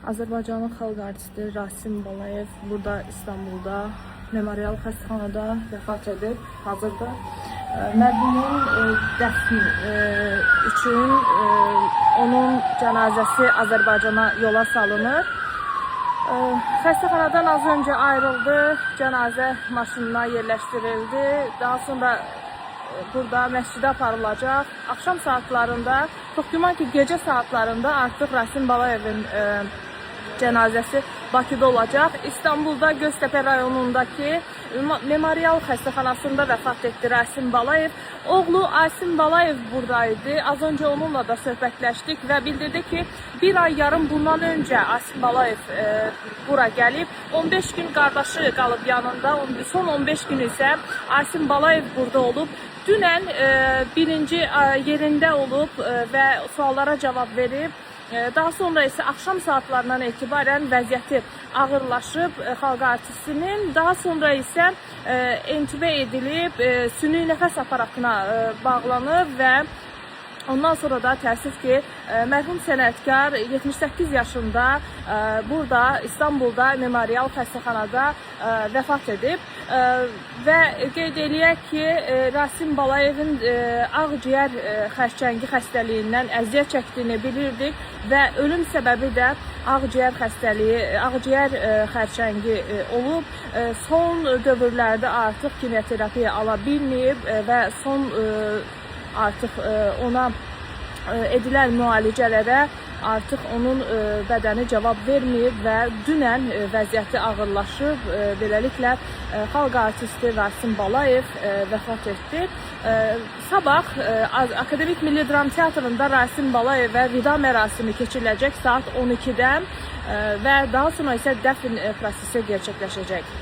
Azərbaycanın xalq artisti Rasim Balayev burada İstanbulda Memorial xəstəxanada vəfat edib. Hazırda mərhumun dəfni üçün onun cənazəsi Azərbaycana yola salınır. Xəstəxanadan az öncə ayrıldı, cənazə maşınına yerləşdirildi. Daha sonra burada məscidə aparılacaq. Axşam saatlarında, çox güman ki, gecə saatlarında artıq Rasim Balayevin cənazəsi Bakıda olacaq. İstanbulda Göztepe rayonundakı Memorial xəstəxanasında vəfat etdi Rasim Balayev. Oğlu Asim Balayev buradaydı. Az önce onunla da söhbətləşdik və bildirdi ki, bir ay yarım bundan öncə Asim Balayev bura gəlib. 15 gün qardaşı qalıb yanında. Son 15 gün isə Asim Balayev burada olub. Dünən birinci yerində olub və suallara cavab verib. Daha sonra isə axşam saatlarından etibarən vəziyyəti ağırlaşıb xalq artistinin. Daha sonra isə entübə edilib, süni nəfəs aparatına bağlanıb və ondan sonra da təəssüf ki, mərhum sənətkar 78 yaşında burada İstanbulda Memorial xəstəxanada vəfat edib və qeyd eləyək ki, Rasim Balayevin ağciyər xərçəngi xəstəliyindən əziyyət çəkdiyini bilirdik və ölüm səbəbi də ağciyər xəstəliyi, ağciyər xərçəngi olub. Son dövrlərdə artıq kimyoterapiya ala bilməyib və son artıq ona edilən müalicələrə artıq onun bədəni cavab verməyib və dünən vəziyyəti ağırlaşıb. Beləliklə xalq artisti Rasim Balayev vəfat etdi. Sabah Akademik Milli Dram Teatrında Rasim Balayevə vida mərasimi keçiriləcək saat 12-dən və daha sonra isə dəfn prosesi gerçəkləşəcək.